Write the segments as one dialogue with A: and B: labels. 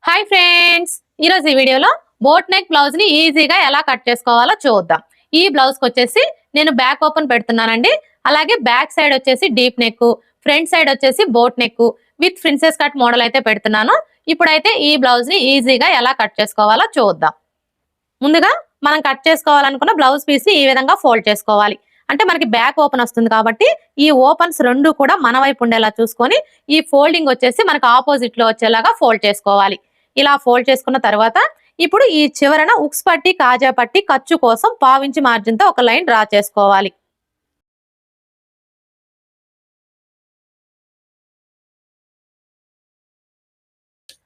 A: Hi friends, ఈరోజు ఈ వీడియోలో బోట్ నెక్ బ్లౌజ్ ని ఈజీగా ఎలా కట్ చేసుకోవాలో చూద్దాం. ఈ బ్లౌజ్ కి వచ్చేసి నేను బ్యాక్ ఓపెన్ పెడుతున్నానండి. అలాగే బ్యాక్ సైడ్ వచ్చేసి డీప్ నెక్, ఫ్రంట్ సైడ్ వచ్చేసి boat neck with princess cut model అయితే పెడుతున్నాను. ఇప్పుడైతే ఈ బ్లౌజ్ ని ఈజీగా ఎలా కట్ చేసుకోవాలో చూద్దాం. ముందుగా మనం కట్ చేసుకోవాలనుకున్న బ్లౌజ్ పీస్ ని ఈ విధంగా ఫోల్డ్ చేసుకోవాలి. అంటే మనకి బ్యాక్ ఓపెన్ వస్తుంది కాబట్టి ఈ ఓపెన్స్ రెండు కూడా మన వైపు ఉండేలా చూసుకొని ఈ ఫోల్డింగ్ వచ్చేసి మనకు ఆపోజిట్ లో వచ్చేలాగా ఫోల్డ్ చేసుకోవాలి. ఇలా ఫోల్డ్ చేసుకున్న తర్వాత ఇప్పుడు ఈ చివరన ఉక్స్ పట్టి, కాజా పట్టి, ఖర్చు కోసం పావించి మార్జిన్ తో ఒక లైన్ డ్రా చేసుకోవాలి.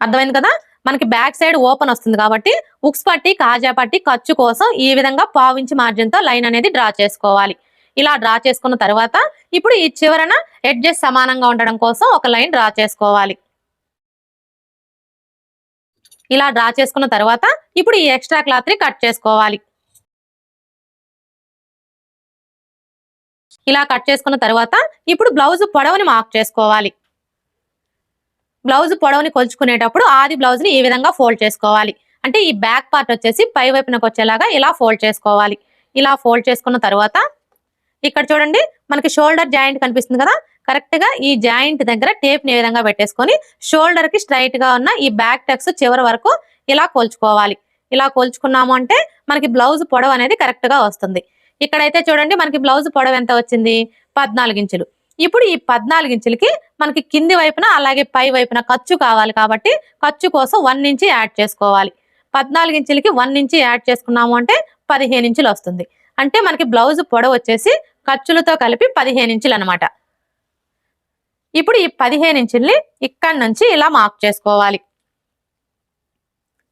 A: అర్థమైంది కదా? మనకి బ్యాక్ సైడ్ ఓపెన్ వస్తుంది కాబట్టి ఉక్స్ పట్టి, కాజా పట్టి, ఖర్చు కోసం ఈ విధంగా పావించి మార్జిన్ తో లైన్ అనేది డ్రా చేసుకోవాలి. ఇలా డ్రా చేసుకున్న తర్వాత ఇప్పుడు ఈ చివరన ఎడ్జెస్ సమానంగా ఉండడం కోసం ఒక లైన్ డ్రా చేసుకోవాలి. ఇలా డ్రా చేసుకున్న తర్వాత ఇప్పుడు ఈ ఎక్స్ట్రా క్లాత్ ని కట్ చేసుకోవాలి. ఇలా కట్ చేసుకున్న తర్వాత ఇప్పుడు బ్లౌజ్ పొడవుని మార్క్ చేసుకోవాలి. బ్లౌజ్ పొడవుని కొలుచుకునేటప్పుడు ఆది బ్లౌజ్ ని ఈ విధంగా ఫోల్డ్ చేసుకోవాలి. అంటే ఈ బ్యాక్ పార్ట్ వచ్చేసి పై వైపునకు వచ్చేలాగా ఇలా ఫోల్డ్ చేసుకోవాలి. ఇలా ఫోల్డ్ చేసుకున్న తర్వాత ఇక్కడ చూడండి, మనకి షోల్డర్ జాయింట్ కనిపిస్తుంది కదా, కరెక్ట్ గా ఈ జాయింట్ దగ్గర టేప్ ని ఈ విధంగా పెట్టేసుకొని షోల్డర్ కి స్ట్రైట్ గా ఉన్న ఈ బ్యాక్ టక్స్ చివరి వరకు ఇలా కొలుచుకోవాలి. ఇలా కొలుచుకున్నాము అంటే మనకి బ్లౌజ్ పొడవు అనేది కరెక్ట్ గా వస్తుంది. ఇక్కడైతే చూడండి, మనకి బ్లౌజ్ పొడవు ఎంత వచ్చింది, 14 ఇంచులు. ఇప్పుడు ఈ 14 ఇంచులకి మనకి కింది వైపున అలాగే పై వైపున ఖర్చు కావాలి కాబట్టి ఖర్చు కోసం 1 ఇంచ్ యాడ్ చేసుకోవాలి. 14 ఇంచులకి 1 ఇంచ్ యాడ్ చేసుకున్నాము అంటే 15 ఇంచులు వస్తుంది. అంటే మనకి బ్లౌజ్ పొడవు వచ్చేసి ఖర్చులతో కలిపి 15 ఇంచులు అనమాట. ఇప్పుడు ఈ 15 ఇంచుల్ని ఇక్కడ నుంచి ఇలా మార్క్ చేసుకోవాలి.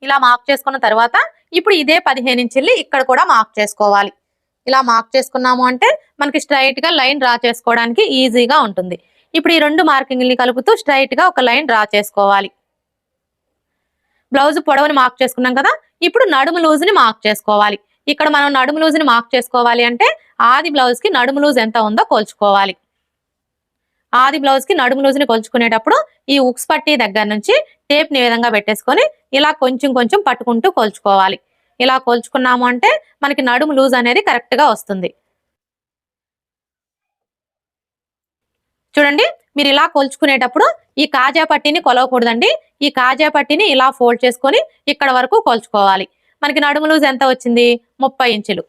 A: ఇలా మార్క్ చేసుకున్న తర్వాత ఇప్పుడు ఇదే 15 ఇంచుల్ని ఇక్కడ కూడా మార్క్ చేసుకోవాలి. ఇలా మార్క్ చేసుకున్నాము అంటే మనకి స్ట్రైట్ గా లైన్ డ్రా చేసుకోవడానికి ఈజీగా ఉంటుంది. ఇప్పుడు ఈ రెండు మార్కింగ్ని కలుపుతూ స్ట్రైట్ గా ఒక లైన్ డ్రా చేసుకోవాలి. బ్లౌజ్ పొడవుని మార్క్ చేసుకున్నాం కదా, ఇప్పుడు నడుము లూజ్ ని మార్క్ చేసుకోవాలి. ఇక్కడ మనం నడుము లూజ్ ని మార్క్ చేసుకోవాలి అంటే ఆది బ్లౌజ్ కి నడుము లూజ్ ఎంత ఉందో కొలుచుకోవాలి. ఆది బ్లౌజ్ కి నడుము లూజ్ ని కొలుచుకునేటప్పుడు ఈ ఉక్స్ పట్టి దగ్గర నుంచి టేప్ ని విధంగా పెట్టేసుకొని ఇలా కొంచెం కొంచెం పట్టుకుంటూ కొలుచుకోవాలి. ఇలా కొలుచుకున్నాము అంటే మనకి నడుము లూజ్ అనేది కరెక్ట్ గా వస్తుంది. చూడండి, మీరు ఇలా కొలుచుకునేటప్పుడు ఈ కాజా పట్టిని కొలవకూడదండి. ఈ కాజా పట్టిని ఇలా ఫోల్డ్ చేసుకొని ఇక్కడ వరకు కొలుచుకోవాలి. మనకి నడుము లూజ్ ఎంత వచ్చింది, 30 ఇంచులు.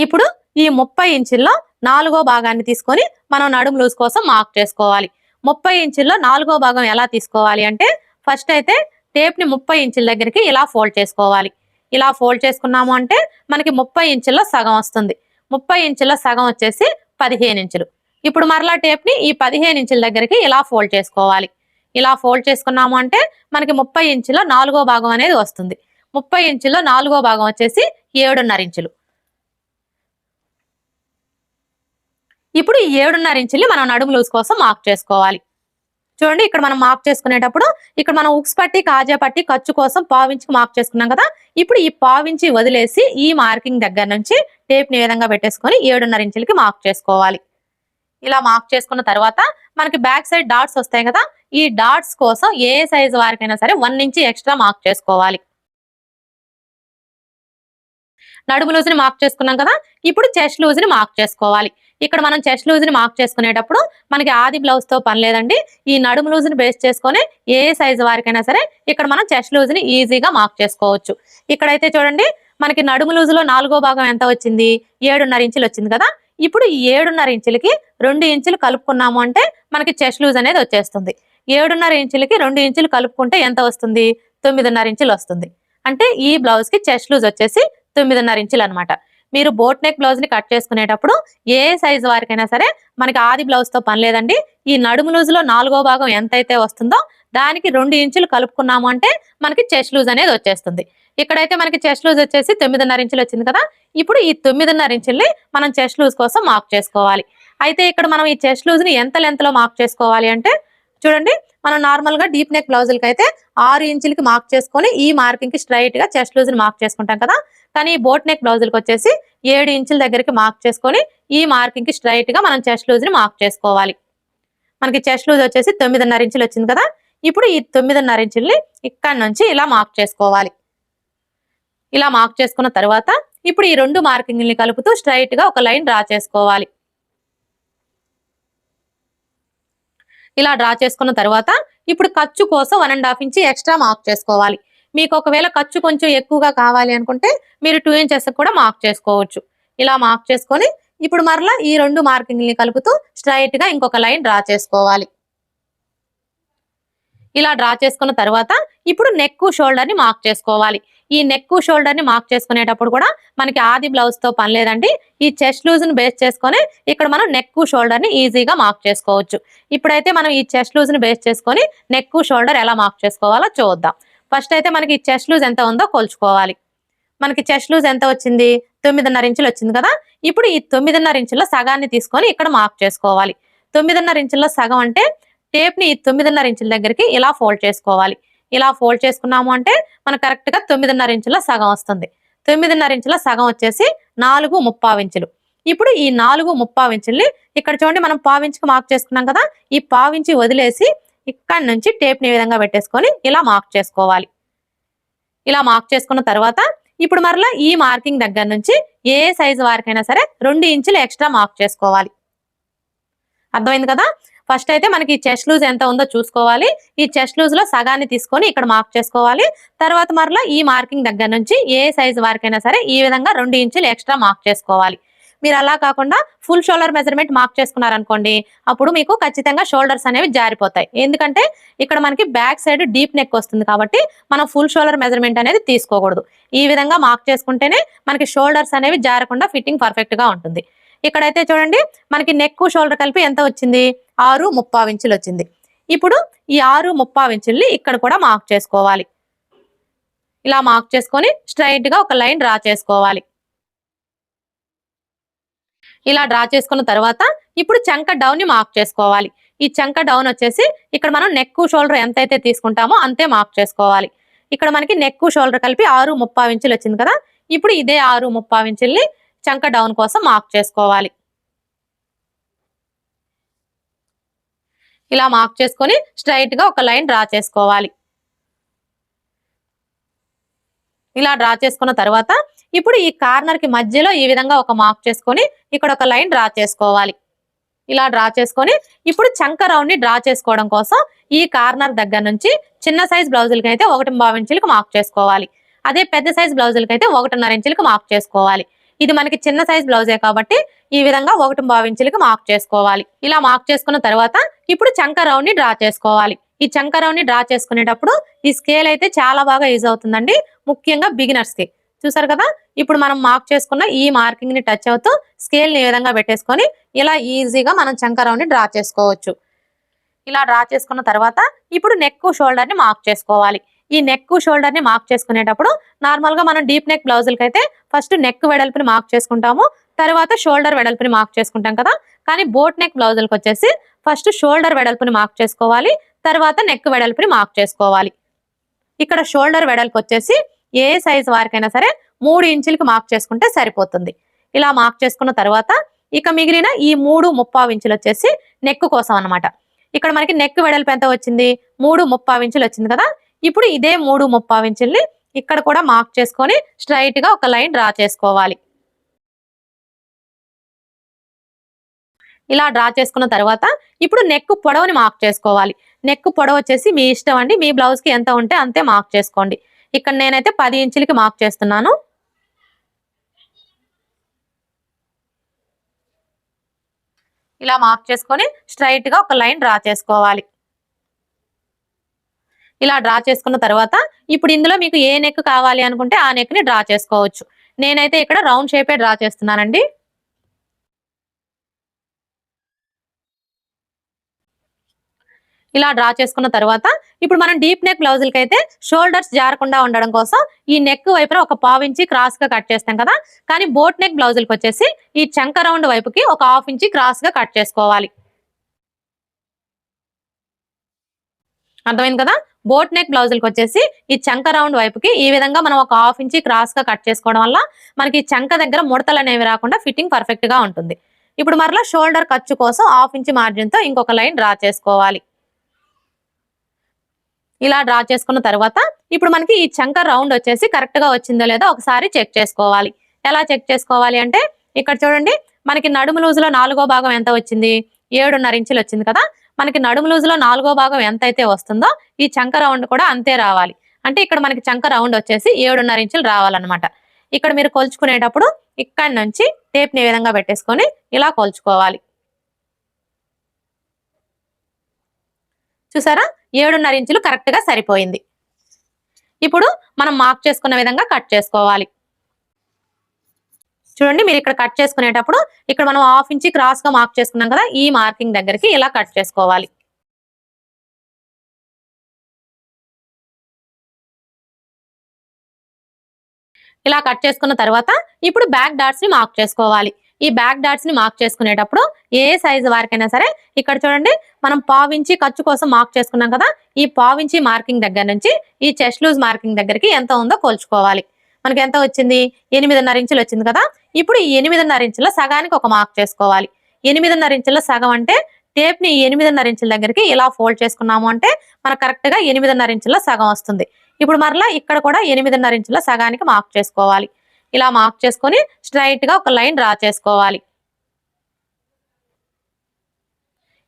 A: ఇప్పుడు ఈ 30 ఇంచుల్లో 4వ భాగాన్ని తీసుకొని మనం నడుము లూజ్ కోసం మార్క్ చేసుకోవాలి. 30 ఇంచుల్లో 4వ భాగం ఎలా తీసుకోవాలి అంటే ఫస్ట్ అయితే టేప్ ని 30 ఇంచుల దగ్గరికి ఇలా ఫోల్డ్ చేసుకోవాలి. ఇలా ఫోల్డ్ చేసుకున్నాము అంటే మనకి 30 ఇంచుల్లో సగం వస్తుంది. 30 ఇంచుల్లో సగం వచ్చేసి 15 ఇంచులు. ఇప్పుడు మరలా టేప్ ని ఈ 15 ఇంచుల దగ్గరికి ఇలా ఫోల్డ్ చేసుకోవాలి. ఇలా ఫోల్డ్ చేసుకున్నాము అంటే మనకి 30 ఇంచుల్లో 4వ భాగం అనేది వస్తుంది. 30 ఇంచుల్లో 4వ భాగం వచ్చేసి 7.5 ఇంచులు. ఇప్పుడు ఈ 7.5 ఇంచుల్ని మనం నడుము లూజ్ కోసం మార్క్ చేసుకోవాలి. చూడండి, ఇక్కడ మనం మార్క్ చేసుకునేటప్పుడు ఇక్కడ మనం ఉక్స్ పట్టి, కాజా పట్టి, ఖర్చు కోసం పావించి మార్క్ చేసుకున్నాం కదా, ఇప్పుడు ఈ పావించి వదిలేసి ఈ మార్కింగ్ దగ్గర నుంచి టేప్ ని విధంగా పెట్టేసుకొని 7.5 ఇంచులకి మార్క్ చేసుకోవాలి. ఇలా మార్క్ చేసుకున్న తర్వాత మనకి బ్యాక్ సైడ్ డాట్స్ వస్తాయి కదా, ఈ డాట్స్ కోసం ఏ సైజు వారికైనా సరే 1 ఇంచ్ ఎక్స్ట్రా మార్క్ చేసుకోవాలి. నడుము లూజ్ ని మార్క్ చేసుకున్నాం కదా, ఇప్పుడు చెస్ట్ లూజ్ ని మార్క్ చేసుకోవాలి. ఇక్కడ మనం చెస్ట్ లూజ్ ని మార్క్ చేసుకునేటప్పుడు మనకి ఆది బ్లౌజ్ తో పని లేదండి. ఈ నడుము లూజ్ ని బేస్ చేసుకొని ఏ సైజు వారికైనా సరే ఇక్కడ మనం చెస్ట్ లూజ్ ని ఈజీగా మార్క్ చేసుకోవచ్చు. ఇక్కడైతే చూడండి, మనకి నడుము లూజ్ లో 4వ భాగం ఎంత వచ్చింది, 7.5 ఇంచులు వచ్చింది కదా. ఇప్పుడు ఈ 7.5 ఇంచులకి 2 ఇంచులు కలుపుకున్నాము అంటే మనకి చెస్ట్ లూజ్ అనేది వచ్చేస్తుంది. 7.5 ఇంచులకి 2 ఇంచులు కలుపుకుంటే ఎంత వస్తుంది, 9.5 ఇంచులు వస్తుంది. అంటే ఈ బ్లౌజ్ కి చెస్ట్ లూజ్ వచ్చేసి 9.5 ఇంచులు అనమాట. మీరు బోట్ నెక్ బ్లౌజ్ ని కట్ చేసుకునేటప్పుడు ఏ సైజు వారికైనా సరే మనకి ఆది బ్లౌజ్ తో పని లేదండి. ఈ నడుము లూజ్ లో 4వ భాగం ఎంతైతే వస్తుందో దానికి 2 ఇంచులు కలుపుకున్నాము అంటే మనకి చెస్ట్ లూజ్ అనేది వచ్చేస్తుంది. ఇక్కడైతే మనకి చెస్ట్ లూజ్ వచ్చేసి 9.5 ఇంచులు వచ్చింది కదా. ఇప్పుడు ఈ 9.5 ఇంచుల్ని మనం చెస్ట్ లూజ్ కోసం మార్క్ చేసుకోవాలి. అయితే ఇక్కడ మనం ఈ చెస్ట్ లూజ్ ని ఎంత లెంత్ లో మార్క్ చేసుకోవాలి అంటే చూడండి, మనం నార్మల్ గా డీప్ నెక్ బ్లౌజులకి అయితే 6 ఇంచులకి మార్క్ చేసుకొని ఈ మార్కింగ్ కి స్ట్రైట్ గా చెస్ట్ లూజ్ ని మార్క్ చేసుకుంటాం కదా. కానీ ఈ బోట్ నెక్ బ్లౌజులకి వచ్చేసి 7 ఇంచుల దగ్గరికి మార్క్ చేసుకొని ఈ మార్కింగ్ కి స్ట్రైట్ గా మనం చెస్ట్ లూజ్ ని మార్క్ చేసుకోవాలి. మనకి చెస్ట్ లూజ్ వచ్చేసి 9.5 ఇంచులు వచ్చింది కదా. ఇప్పుడు ఈ 9.5 ఇంచుల్ని ఇక్కడ నుంచి ఇలా మార్క్ చేసుకోవాలి. ఇలా మార్క్ చేసుకున్న తర్వాత ఇప్పుడు ఈ రెండు మార్కింగ్ని కలుపుతూ స్ట్రైట్ గా ఒక లైన్ డ్రా చేసుకోవాలి. ఇలా డ్రా చేసుకున్న తర్వాత ఇప్పుడు ఖర్చు కోసం 1.5 ఇంచ్ ఎక్స్ట్రా మార్క్ చేసుకోవాలి. మీకు ఒకవేళ ఖర్చు కొంచెం ఎక్కువగా కావాలి అనుకుంటే మీరు 2 ఇంచెస్ కూడా మార్క్ చేసుకోవచ్చు. ఇలా మార్క్ చేసుకొని ఇప్పుడు మరలా ఈ రెండు మార్కింగ్ని కలుపుతూ స్ట్రైట్ గా ఇంకొక లైన్ డ్రా చేసుకోవాలి. ఇలా డ్రా చేసుకున్న తర్వాత ఇప్పుడు నెక్ షోల్డర్ ని మార్క్ చేసుకోవాలి. ఈ నెక్ షోల్డర్ ని మార్క్ చేసుకునేటప్పుడు కూడా మనకి ఆది బ్లౌజ్ తో పని లేదండి. ఈ చెస్ట్ లూజ్ ని బేస్ చేసుకొని ఇక్కడ మనం నెక్ షోల్డర్ ని ఈజీగా మార్క్ చేసుకోవచ్చు. ఇప్పుడైతే మనం ఈ చెస్ట్ లూజ్ ని బేస్ చేసుకొని నెక్ షోల్డర్ ఎలా మార్క్ చేసుకోవాలో చూద్దాం. ఫస్ట్ అయితే మనకి ఈ చెస్ట్ లూజ్ ఎంత ఉందో కొలుచుకోవాలి. మనకి చెస్ట్ లూజ్ ఎంత వచ్చింది? 9.5 ఇంచులు వచ్చింది కదా. ఇప్పుడు ఈ 9.5 ఇంచుల సగాన్ని తీసుకొని ఇక్కడ మార్క్ చేసుకోవాలి. 9.5 ఇంచుల సగం అంటే టేప్ ని 9.5 ఇంచుల దగ్గరికి ఇలా ఫోల్డ్ చేసుకోవాలి. ఇలా ఫోల్డ్ చేసుకున్నాము అంటే మనకు కరెక్ట్ గా 9.5 ఇంచుల సగం వస్తుంది. 9.5 ఇంచుల సగం వచ్చేసి 4.75 ఇంచులు. ఇప్పుడు ఈ 4.75 ఇంచుల్ని ఇక్కడ చూడండి మనం పావించుకు మార్క్ చేసుకున్నాం కదా. ఈ పావించి వదిలేసి ఇక్కడ నుంచి టేప్ ని ఈ విధంగా పెట్టేసుకొని ఇలా మార్క్ చేసుకోవాలి. ఇలా మార్క్ చేసుకున్న తర్వాత ఇప్పుడు మరలా ఈ మార్కింగ్ దగ్గర నుంచి ఏ సైజు వారికైనా సరే 2 ఇంచులు ఎక్స్ట్రా మార్క్ చేసుకోవాలి. అర్థమైంది కదా. ఫస్ట్ అయితే మనకి చెస్ట్ లూజ్ ఎంత ఉందో చూసుకోవాలి. ఈ చెస్ట్ లూజ్ లో సగాన్ని తీసుకొని ఇక్కడ మార్క్ చేసుకోవాలి. తర్వాత మరలా ఈ మార్కింగ్ దగ్గర నుంచి ఏ సైజు వారికైనా సరే ఈ విధంగా 2 ఇంచులు ఎక్స్ట్రా మార్క్ చేసుకోవాలి. మీరు అలా కాకుండా ఫుల్ షోల్డర్ మెజర్మెంట్ మార్క్ చేసుకున్నారనుకోండి, అప్పుడు మీకు ఖచ్చితంగా షోల్డర్స్ అనేవి జారిపోతాయి. ఎందుకంటే ఇక్కడ మనకి బ్యాక్ సైడ్ డీప్ నెక్ వస్తుంది కాబట్టి మనం ఫుల్ షోల్డర్ మెజర్మెంట్ అనేది తీసుకోకూడదు. ఈ విధంగా మార్క్ చేసుకుంటేనే మనకి షోల్డర్స్ అనేవి జారకుండా ఫిట్టింగ్ పర్ఫెక్ట్ గా ఉంటుంది. ఇక్కడైతే చూడండి మనకి నెక్ షోల్డర్ కలిపి ఎంత వచ్చింది? 6.75 ఇంచులు వచ్చింది. ఇప్పుడు ఈ 6.75 ఇంచుల్ని ఇక్కడ కూడా మార్క్ చేసుకోవాలి. ఇలా మార్క్ చేసుకొని స్ట్రైట్ గా ఒక లైన్ డ్రా చేసుకోవాలి. ఇలా డ్రా చేసుకున్న తర్వాత ఇప్పుడు చంక డౌన్ ని మార్క్ చేసుకోవాలి. ఈ చంక డౌన్ వచ్చేసి ఇక్కడ మనం నెక్ షోల్డర్ ఎంతైతే తీసుకుంటామో అంతే మార్క్ చేసుకోవాలి. ఇక్కడ మనకి నెక్ షోల్డర్ కలిపి 6.75 ఇంచులు వచ్చింది కదా. ఇప్పుడు ఇదే 6.75 ఇంచుల్ని చంక డౌన్ కోసం మార్క్ చేసుకోవాలి. ఇలా మార్క్ చేసుకొని స్ట్రైట్ గా ఒక లైన్ డ్రా చేసుకోవాలి. ఇలా డ్రా చేసుకున్న తర్వాత ఇప్పుడు ఈ కార్నర్ కి మధ్యలో ఈ విధంగా ఒక మార్క్ చేసుకొని ఇక్కడ ఒక లైన్ డ్రా చేసుకోవాలి. ఇలా డ్రా చేసుకొని ఇప్పుడు చంక రౌండ్ ని డ్రా చేసుకోవడం కోసం ఈ కార్నర్ దగ్గర నుంచి చిన్న సైజ్ బ్లౌజులకి అయితే 1.5 ఇంచులకు మార్క్ చేసుకోవాలి. అదే పెద్ద సైజ్ బ్లౌజులకి అయితే 1.5 ఇంచులకు మార్క్ చేసుకోవాలి. ఇది మనకి చిన్న సైజ్ బ్లౌజే కాబట్టి ఈ విధంగా 1.5 ఇంచులకు మార్క్ చేసుకోవాలి. ఇలా మార్క్ చేసుకున్న తర్వాత ఇప్పుడు చంక రౌండ్ ని డ్రా చేసుకోవాలి. ఈ చంక రౌండ్ ని డ్రా చేసుకునేటప్పుడు ఈ స్కేల్ అయితే చాలా బాగా యూజ్ అవుతుందండి, ముఖ్యంగా బిగినర్స్ కి. చూసారు కదా. ఇప్పుడు మనం మార్క్ చేసుకున్న ఈ మార్కింగ్ ని టచ్ అవుతూ స్కేల్ ని ఈ విధంగా పెట్టేసుకొని ఇలా ఈజీగా మనం చంక రౌండ్ ని డ్రా చేసుకోవచ్చు. ఇలా డ్రా చేసుకున్న తర్వాత ఇప్పుడు నెక్ షోల్డర్ ని మార్క్ చేసుకోవాలి. ఈ నెక్ షోల్డర్ ని మార్క్ చేసుకునేటప్పుడు నార్మల్ గా మనం డీప్ నెక్ బ్లౌజులకి అయితే ఫస్ట్ నెక్ వెడల్పుని మార్క్ చేసుకుంటాము, తర్వాత షోల్డర్ వెడల్పుని మార్క్ చేసుకుంటాం కదా. కానీ బోట్ నెక్ బ్లౌజులకు వచ్చేసి ఫస్ట్ షోల్డర్ వెడల్పుని మార్క్ చేసుకోవాలి, తర్వాత నెక్ వెడల్పుని మార్క్ చేసుకోవాలి. ఇక్కడ షోల్డర్ వెడల్పు వచ్చేసి ఏ సైజ్ వారికైనా సరే 3 ఇంచులకి మార్క్ చేసుకుంటే సరిపోతుంది. ఇలా మార్క్ చేసుకున్న తర్వాత ఇక మిగిలిన ఈ 3.75 ఇంచులు వచ్చేసి నెక్ కోసం అన్నమాట. ఇక్కడ మనకి నెక్ వెడల్పు ఎంత వచ్చింది? 3.75 ఇంచులు వచ్చింది కదా. ఇప్పుడు ఇదే 3.75 ఇంచుల్ని ఇక్కడ కూడా మార్క్ చేసుకొని స్ట్రైట్ గా ఒక లైన్ డ్రా చేసుకోవాలి. ఇలా డ్రా చేసుకున్న తర్వాత ఇప్పుడు నెక్ పొడవుని మార్క్ చేసుకోవాలి. నెక్ పొడవు వచ్చేసి మీ ఇష్టం అండి, మీ బ్లౌజ్ కి ఎంత ఉంటే అంతే మార్క్ చేసుకోండి. ఇక్కడ నేనైతే 10 ఇంచులకి మార్క్ చేస్తున్నాను. ఇలా మార్క్ చేసుకొని స్ట్రైట్ గా ఒక లైన్ డ్రా చేసుకోవాలి. ఇలా డ్రా చేసుకున్న తర్వాత ఇప్పుడు ఇందులో మీకు ఏ నెక్ కావాలి అనుకుంటే ఆ నెక్ ని డ్రా చేసుకోవచ్చు. నేనైతే ఇక్కడ రౌండ్ షేపే డ్రా చేస్తున్నానండి. ఇలా డ్రా చేసుకున్న తర్వాత ఇప్పుడు మనం డీప్ నెక్ బ్లౌజులకి అయితే షోల్డర్స్ జారకుండా ఉండడం కోసం ఈ నెక్ వైపున ఒక 1/2 ఇంచి క్రాస్ గా కట్ చేస్తాం కదా. కానీ బోట్ నెక్ బ్లౌజులకి వచ్చేసి ఈ చంక రౌండ్ వైపుకి ఒక 1/2 ఇంచి క్రాస్ గా కట్ చేసుకోవాలి. అర్థమైంది కదా. బోట్ నెక్ బ్లౌజులకి వచ్చేసి ఈ చంక రౌండ్ వైపుకి ఈ విధంగా మనం ఒక 1/2 ఇంచి క్రాస్ గా కట్ చేసుకోవడం వల్ల మనకి చంక దగ్గర ముడతలు అనేవి రాకుండా ఫిట్టింగ్ పర్ఫెక్ట్ గా ఉంటుంది. ఇప్పుడు మరలా షోల్డర్ ఖర్చు కోసం 1/2 ఇంచ్ మార్జిన్ తో ఇంకొక లైన్ డ్రా చేసుకోవాలి. ఇలా డ్రా చేసుకున్న తర్వాత ఇప్పుడు మనకి ఈ చంక రౌండ్ వచ్చేసి కరెక్ట్ గా వచ్చిందో లేదో ఒకసారి చెక్ చేసుకోవాలి. ఎలా చెక్ చేసుకోవాలి అంటే ఇక్కడ చూడండి, మనకి నడుము లూజులో 4వ భాగం ఎంత వచ్చింది? 7.5 ఇంచులు వచ్చింది కదా. మనకి నడుము లూజులో 4వ భాగం ఎంత అయితే వస్తుందో ఈ చంక రౌండ్ కూడా అంతే రావాలి. అంటే ఇక్కడ మనకి చంక రౌండ్ వచ్చేసి 7.5 ఇంచులు రావాలన్నమాట. ఇక్కడ మీరు కొలుచుకునేటప్పుడు ఇక్కడ నుంచి టేప్ ని ఈ విధంగా పెట్టేసుకొని ఇలా కొలుచుకోవాలి. చూసారా, 7.5 ఇంచులు కరెక్ట్ గా సరిపోయింది. ఇప్పుడు మనం మార్క్ చేసుకున్న విధంగా కట్ చేసుకోవాలి. చూడండి, మీరు ఇక్కడ కట్ చేసుకునేటప్పుడు ఇక్కడ మనం 1/2 ఇంచ్ క్రాస్ గా మార్క్ చేసుకున్నాం కదా, ఈ మార్కింగ్ దగ్గరికి ఇలా కట్ చేసుకోవాలి. ఇలా కట్ చేసుకున్న తర్వాత ఇప్పుడు బ్యాక్ డాట్స్ ని మార్క్ చేసుకోవాలి. ఈ బ్యాక్ డాట్స్ ని మార్క్ చేసుకునేటప్పుడు ఏ సైజు వారికైనా సరే ఇక్కడ చూడండి, మనం 1/2 ఇంచ్ ఖర్చు కోసం మార్క్ చేసుకున్నాం కదా, ఈ 1/2 ఇంచ్ మార్కింగ్ దగ్గర నుంచి ఈ చెస్ట్ లూజ్ మార్కింగ్ దగ్గరికి ఎంత ఉందో కొలుచుకోవాలి. మనకి ఎంత వచ్చింది? 8.5 ఇంచులు వచ్చింది కదా. ఇప్పుడు ఈ 8.5 ఇంచుల సగానికి ఒక మార్క్ చేసుకోవాలి. 8.5 ఇంచుల సగం అంటే టేప్ ని 8.5 ఇంచుల దగ్గరికి ఇలా ఫోల్డ్ చేసుకున్నాము అంటే మనకు కరెక్ట్ గా 8.5 ఇంచుల సగం వస్తుంది. ఇప్పుడు మరలా ఇక్కడ కూడా 8.5 ఇంచుల సగానికి మార్క్ చేసుకోవాలి. ఇలా మార్క్ చేసుకొని స్ట్రైట్ గా ఒక లైన్ డ్రా చేసుకోవాలి.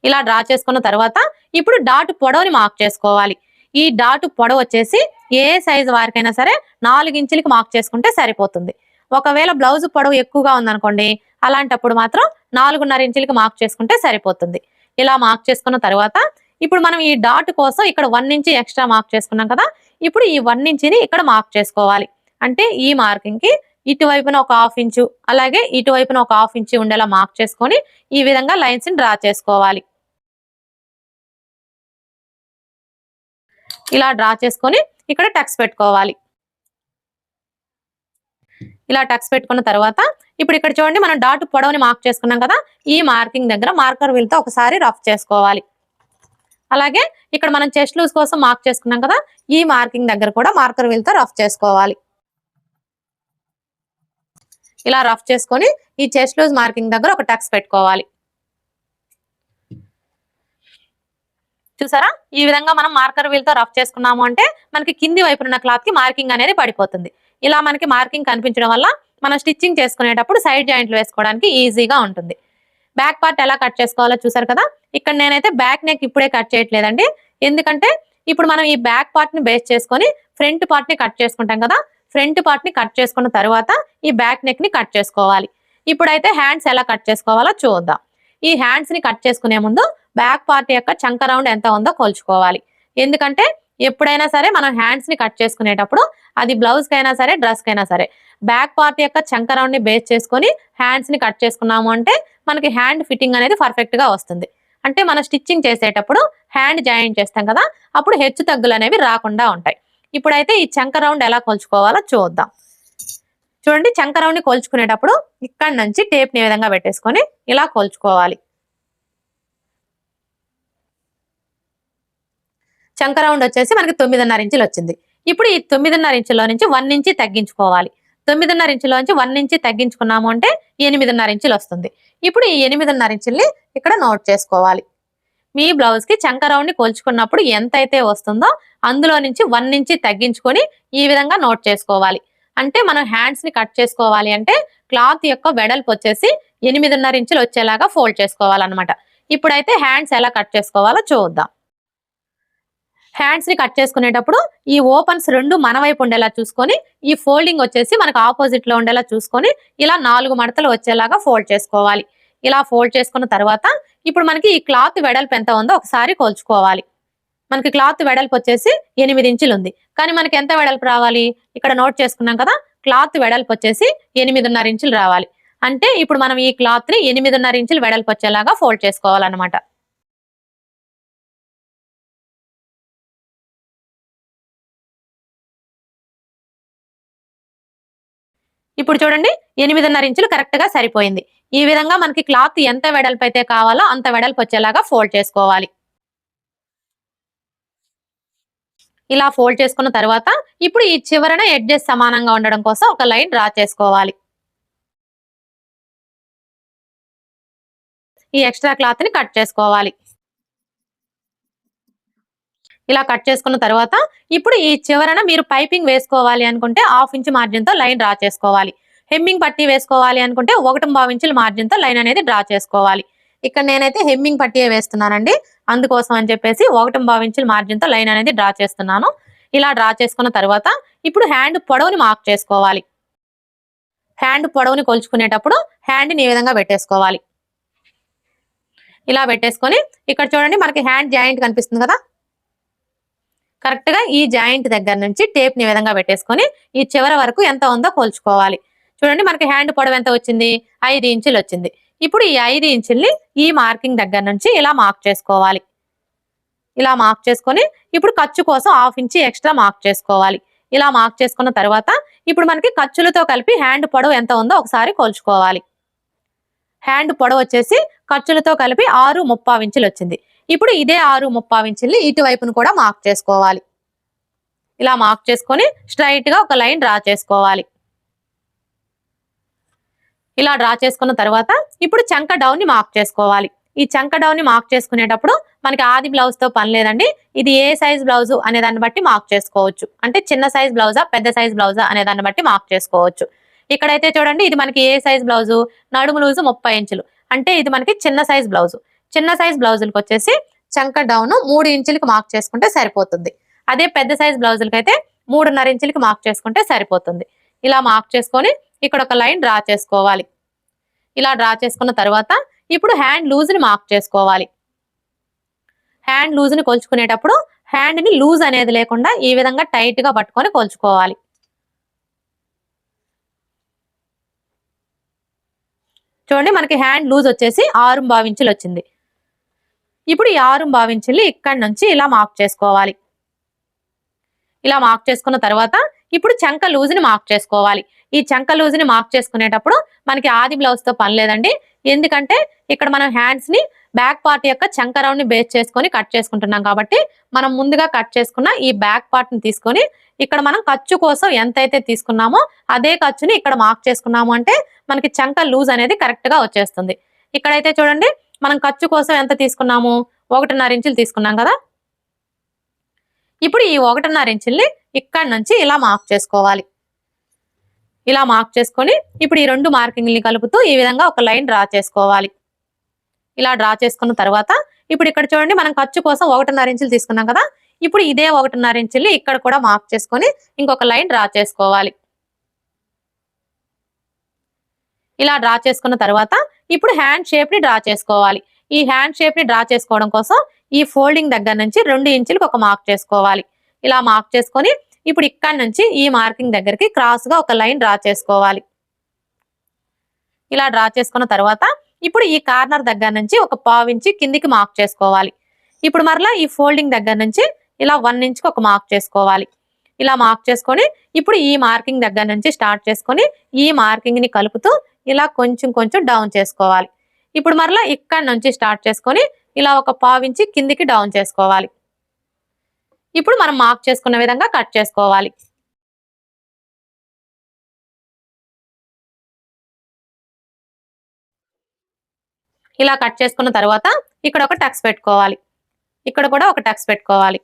A: ఇలా డ్రా చేసుకున్న తర్వాత ఇప్పుడు డాట్ పొడవుని మార్క్ చేసుకోవాలి. ఈ డాట్ పొడవు వచ్చేసి ఏ సైజు వారికైనా సరే 4 ఇంచులకి మార్క్ చేసుకుంటే సరిపోతుంది. ఒకవేళ బ్లౌజ్ పొడవు ఎక్కువగా ఉందనుకోండి, అలాంటప్పుడు మాత్రం 4.5 ఇంచులకి మార్క్ చేసుకుంటే సరిపోతుంది. ఇలా మార్క్ చేసుకున్న తర్వాత ఇప్పుడు మనం ఈ డాట్ కోసం ఇక్కడ 1 ఇంచ్ ఎక్స్ట్రా మార్క్ చేసుకున్నాం కదా, ఇప్పుడు ఈ 1 ఇంచుని ఇక్కడ మార్క్ చేసుకోవాలి. అంటే ఈ మార్కింగ్ కి ఇటువైపున ఒక 1/2 ఇంచు అలాగే ఇటువైపున ఒక 1/2 ఇంచు ఉండేలా మార్క్ చేసుకొని ఈ విధంగా లైన్స్ ని డ్రా చేసుకోవాలి. ఇలా డ్రా చేసుకొని ఇక్కడ టక్స్ పెట్టుకోవాలి. ఇలా టక్స్ పెట్టుకున్న తర్వాత ఇప్పుడు ఇక్కడ చూడండి, మనం డాట్ పొడవుని మార్క్ చేసుకున్నాం కదా, ఈ మార్కింగ్ దగ్గర మార్కర్ వీల్ తో ఒకసారి రఫ్ చేసుకోవాలి. అలాగే ఇక్కడ మనం చెస్ట్ లూజ్ కోసం మార్క్ చేసుకున్నాం కదా, ఈ మార్కింగ్ దగ్గర కూడా మార్కర్ వీల్ తో రఫ్ చేసుకోవాలి. ఇలా రఫ్ చేసుకొని ఈ చెస్ట్ లూజ్ మార్కింగ్ దగ్గర ఒక టక్స్ పెట్టుకోవాలి. చూసారా, ఈ విధంగా మనం మార్కర్ వీల్ తో రఫ్ చేసుకున్నాము అంటే మనకి కింది వైపున ఉన్న క్లాత్ కి మార్కింగ్ అనేది పడిపోతుంది. ఇలా మనకి మార్కింగ్ కనిపించడం వల్ల మనం స్టిచ్చింగ్ చేసుకునేటప్పుడు సైడ్ జాయింట్లు వేసుకోవడానికి ఈజీగా ఉంటుంది. బ్యాక్ పార్ట్ ఎలా కట్ చేసుకోవాలో చూసారు కదా. ఇక్కడ నేనైతే బ్యాక్ నెక్ ఇప్పుడే కట్ చేయట్లేదండి, ఎందుకంటే ఇప్పుడు మనం ఈ బ్యాక్ పార్ట్ ని బేస్ చేసుకొని ఫ్రంట్ పార్ట్ ని కట్ చేసుకుంటాం కదా. ఫ్రంట్ పార్ట్ ని కట్ చేసుకున్న తర్వాత ఈ బ్యాక్ నెక్ ని కట్ చేసుకోవాలి. ఇప్పుడైతే హ్యాండ్స్ ఎలా కట్ చేసుకోవాలో చూద్దాం. ఈ హ్యాండ్స్ ని కట్ చేసుకునే ముందు బ్యాక్ పార్ట్ యొక్క చంక రౌండ్ ఎంత ఉందో కొలుచుకోవాలి. ఎందుకంటే ఎప్పుడైనా సరే మనం హ్యాండ్స్ ని కట్ చేసుకునేటప్పుడు అది బ్లౌజ్ కైనా సరే డ్రెస్ కైనా సరే బ్యాక్ పార్ట్ యొక్క చంక రౌండ్ ని బేస్ చేసుకొని హ్యాండ్స్ ని కట్ చేసుకున్నాము అంటే మనకి హ్యాండ్ ఫిట్టింగ్ అనేది పర్ఫెక్ట్ గా వస్తుంది. అంటే మనం స్టిచ్చింగ్ చేసేటప్పుడు హ్యాండ్ జాయిన్ చేస్తాం కదా, అప్పుడు హెచ్చు తగ్గులు అనేవి రాకుండా ఉంటాయి. ఇప్పుడైతే ఈ చంక రౌండ్ ఎలా కొలుచుకోవాలో చూద్దాం. చూడండి, చంక రౌండ్ ని కొలుచుకునేటప్పుడు ఇక్కడ నుంచి టేప్ ని విధంగా పెట్టేసుకొని ఇలా కొలుచుకోవాలి. చంక రౌండ్ వచ్చేసి మనకి 9.5 ఇంచులు వచ్చింది. ఇప్పుడు ఈ 9.5 ఇంచులో నుంచి 1 ఇంచ్ తగ్గించుకోవాలి. 9.5 ఇంచులో నుంచి 1 ఇంచ్ తగ్గించుకున్నాము అంటే 8.5 ఇంచులు వస్తుంది. ఇప్పుడు ఈ 8.5 ఇంచుల్ని ఇక్కడ నోట్ చేసుకోవాలి. మీ బ్లౌజ్ కి చంక రౌండ్ ని కొలుచుకున్నప్పుడు ఎంత అయితే వస్తుందో అందులో నుంచి 1 ఇంచ్ తగ్గించుకొని ఈ విధంగా నోట్ చేసుకోవాలి. అంటే మనం హ్యాండ్స్ ని కట్ చేసుకోవాలి అంటే క్లాత్ యొక్క వెడల్పు వచ్చేసి 8.5 ఇంచులు వచ్చేలాగా ఫోల్డ్ చేసుకోవాలన్నమాట. ఇప్పుడైతే హ్యాండ్స్ ఎలా కట్ చేసుకోవాలో చూద్దాం. హ్యాండ్స్ ని కట్ చేసుకునేటప్పుడు ఈ ఓపెన్స్ రెండు మన వైపు ఉండేలా చూసుకొని ఈ ఫోల్డింగ్ వచ్చేసి మనకు ఆపోజిట్ లో ఉండేలా చూసుకొని ఇలా 4 మడతలు వచ్చేలాగా ఫోల్డ్ చేసుకోవాలి. ఇలా ఫోల్డ్ చేసుకున్న తర్వాత ఇప్పుడు మనకి ఈ క్లాత్ వెడల్పు ఎంత ఉందో ఒకసారి కొలుచుకోవాలి. మనకి క్లాత్ వెడల్పు వచ్చేసి 8 ఇంచులు ఉంది, కానీ మనకి ఎంత వెడల్పు రావాలి? ఇక్కడ నోట్ చేసుకున్నాం కదా, క్లాత్ వెడల్పు వచ్చేసి 8.5 ఇంచులు రావాలి. అంటే ఇప్పుడు మనం ఈ క్లాత్ ని 8.5 ఇంచులు వెడల్పు వచ్చేలాగా ఫోల్డ్ చేసుకోవాలన్నమాట. ఇప్పుడు చూడండి, 8.5 ఇంచులు కరెక్ట్ గా సరిపోయింది. ఈ విధంగా మనకి క్లాత్ ఎంత వెడల్పు అయితే కావాలో అంత వెడల్పు వచ్చేలాగా ఫోల్డ్ చేసుకోవాలి. ఇలా ఫోల్డ్ చేసుకున్న తర్వాత ఇప్పుడు ఈ చివరన ఎడ్జెస్ సమానంగా ఉండడం కోసం ఒక లైన్ డ్రా చేసుకోవాలి. ఈ ఎక్స్ట్రా క్లాత్ ని కట్ చేసుకోవాలి. ఇలా కట్ చేసుకున్న తర్వాత ఇప్పుడు ఈ చివరన మీరు పైపింగ్ వేసుకోవాలి అనుకుంటే 1/2 ఇంచ్ మార్జిన్ తో లైన్ డ్రా చేసుకోవాలి. హెమ్మింగ్ పట్టీ వేసుకోవాలి అనుకుంటే 1.5 ఇంచుల మార్జిన్ తో లైన్ అనేది డ్రా చేసుకోవాలి. ఇక్కడ నేనైతే హెమ్మింగ్ పట్టీయే వేస్తున్నానండి. అందుకోసం అని చెప్పేసి 1.5 ఇంచుల మార్జిన్ తో లైన్ అనేది డ్రా చేస్తున్నాను. ఇలా డ్రా చేసుకున్న తర్వాత ఇప్పుడు హ్యాండ్ పొడవుని మార్క్ చేసుకోవాలి. హ్యాండ్ పొడవుని కొలుచుకునేటప్పుడు హ్యాండ్ ని ఈ విధంగా పెట్టేసుకోవాలి. ఇలా పెట్టేసుకొని ఇక్కడ చూడండి మనకి హ్యాండ్ జాయింట్ కనిపిస్తుంది కదా, కరెక్ట్ గా ఈ జాయింట్ దగ్గర నుంచి టేప్ ని విధంగా పెట్టేసుకొని ఈ చివరి వరకు ఎంత ఉందో కొలుచుకోవాలి. చూడండి మనకి హ్యాండ్ పొడవు ఎంత వచ్చింది, 5 ఇంచులు వచ్చింది. ఇప్పుడు ఈ 5 ఇంచుల్ని ఈ మార్కింగ్ దగ్గర నుంచి ఇలా మార్క్ చేసుకోవాలి. ఇలా మార్క్ చేసుకొని ఇప్పుడు ఖర్చు కోసం 1/2 ఇంచ్ ఎక్స్ట్రా మార్క్ చేసుకోవాలి. ఇలా మార్క్ చేసుకున్న తర్వాత ఇప్పుడు మనకి ఖర్చులతో కలిపి హ్యాండ్ పొడవు ఎంత ఉందో ఒకసారి కొలుచుకోవాలి. హ్యాండ్ పొడవు వచ్చేసి ఖర్చులతో కలిపి 6.35 ఇంచులు వచ్చింది. ఇప్పుడు ఇదే 6.35 ఇంచుల్ని ఇటువైపును కూడా మార్క్ చేసుకోవాలి. ఇలా మార్క్ చేసుకొని స్ట్రైట్ గా ఒక లైన్ డ్రా చేసుకోవాలి. ఇలా డ్రా చేసుకున్న తర్వాత ఇప్పుడు చంక డౌన్ ని మార్క్ చేసుకోవాలి. ఈ చంక డౌన్ ని మార్క్ చేసుకునేటప్పుడు మనకి ఆది బ్లౌజ్ తో పని లేదండి. ఇది ఏ సైజ్ బ్లౌజ్ అనే దాన్ని బట్టి మార్క్ చేసుకోవచ్చు. అంటే చిన్న సైజ్ బ్లౌజా పెద్ద సైజ్ బ్లౌజా అనే దాన్ని బట్టి మార్క్ చేసుకోవచ్చు. ఇక్కడైతే చూడండి ఇది మనకి ఏ సైజ్ బ్లౌజు, నడుము లూజు 30 ఇంచులు, అంటే ఇది మనకి చిన్న సైజ్ బ్లౌజు. చిన్న సైజ్ బ్లౌజులకు వచ్చేసి చంక డౌన్ 3 ఇంచులకి మార్క్ చేసుకుంటే సరిపోతుంది. అదే పెద్ద సైజ్ బ్లౌజులకి అయితే 3.5 ఇంచులకి మార్క్ చేసుకుంటే సరిపోతుంది. ఇలా మార్క్ చేసుకొని ఇక్కడ ఒక లైన్ డ్రా చేసుకోవాలి. ఇలా డ్రా చేసుకున్న తర్వాత ఇప్పుడు హ్యాండ్ లూజ్ ని మార్క్ చేసుకోవాలి. హ్యాండ్ లూజ్ ని కొలుచుకునేటప్పుడు హ్యాండ్ ని లూజ్ అనేది లేకుండా ఈ విధంగా టైట్ గా పట్టుకొని కొలుచుకోవాలి. చూడండి మనకి హ్యాండ్ లూజ్ వచ్చేసి 6.25 ఇంచులు వచ్చింది. ఇప్పుడు ఈ 6.25 ఇంచుల్ని ఇక్కడ నుంచి ఇలా మార్క్ చేసుకోవాలి. ఇలా మార్క్ చేసుకున్న తర్వాత ఇప్పుడు చంక లూజ్ ని మార్క్ చేసుకోవాలి. ఈ చంక లూజ్ ని మార్క్ చేసుకునేటప్పుడు మనకి ఆది బ్లౌజ్ తో పని లేదండి. ఎందుకంటే ఇక్కడ మనం హ్యాండ్స్ ని బ్యాక్ పార్ట్ యొక్క చంక రౌండ్ ని బేస్ చేసుకొని కట్ చేసుకుంటున్నాం కాబట్టి మనం ముందుగా కట్ చేసుకున్న ఈ బ్యాక్ పార్ట్ ని తీసుకొని ఇక్కడ మనం ఖర్చు కోసం ఎంతైతే తీసుకున్నామో అదే ఖర్చుని ఇక్కడ మార్క్ చేసుకున్నాము అంటే మనకి చంక లూజ్ అనేది కరెక్ట్ గా వచ్చేస్తుంది. ఇక్కడైతే చూడండి మనం ఖర్చు కోసం ఎంత తీసుకున్నాము, 1.5 ఇంచులు తీసుకున్నాం కదా. ఇప్పుడు ఈ 1.5 ఇంచుల్ని ఇక్కడ నుంచి ఇలా మార్క్ చేసుకోవాలి. ఇలా మార్క్ చేసుకొని ఇప్పుడు ఈ 2 మార్కింగ్ని కలుపుతూ ఈ విధంగా ఒక లైన్ డ్రా చేసుకోవాలి. ఇలా డ్రా చేసుకున్న తర్వాత ఇప్పుడు ఇక్కడ చూడండి మనం ఖర్చు కోసం 1.5 ఇంచులు తీసుకున్నాం కదా. ఇప్పుడు ఇదే 1.5 ఇంచుల్ని ఇక్కడ కూడా మార్క్ చేసుకొని ఇంకొక లైన్ డ్రా చేసుకోవాలి. ఇలా డ్రా చేసుకున్న తర్వాత ఇప్పుడు హ్యాండ్ షేప్ ని డ్రా చేసుకోవాలి. ఈ హ్యాండ్ షేప్ ని డ్రా చేసుకోవడం కోసం ఈ ఫోల్డింగ్ దగ్గర నుంచి 2 ఇంచులకు ఒక మార్క్ చేసుకోవాలి. ఇలా మార్క్ చేసుకొని ఇప్పుడు ఇక్కడ నుంచి ఈ మార్కింగ్ దగ్గరికి క్రాస్ గా ఒక లైన్ డ్రా చేసుకోవాలి. ఇలా డ్రా చేసుకున్న తర్వాత ఇప్పుడు ఈ కార్నర్ దగ్గర నుంచి ఒక 1/4 ఇంచ్ కిందికి మార్క్ చేసుకోవాలి. ఇప్పుడు మరలా ఈ ఫోల్డింగ్ దగ్గర నుంచి ఇలా 1 ఇంచ్కి ఒక మార్క్ చేసుకోవాలి. ఇలా మార్క్ చేసుకొని ఇప్పుడు ఈ మార్కింగ్ దగ్గర నుంచి స్టార్ట్ చేసుకొని ఈ మార్కింగ్ ని కలుపుతూ ఇలా కొంచెం కొంచెం డౌన్ చేసుకోవాలి. ఇప్పుడు మరలా ఇక్కడ నుంచి స్టార్ట్ చేసుకొని ఇలా ఒక 1/4 ఇంచ్ కిందికి డౌన్ చేసుకోవాలి. ఇప్పుడు మనం మార్క్ చేసుకున్న విధంగా కట్ చేసుకోవాలి. ఇలా కట్ చేసుకున్న తర్వాత ఇక్కడ ఒక టక్స్ పెట్టుకోవాలి. ఇక్కడ కూడా ఒక టక్స్ పెట్టుకోవాలి.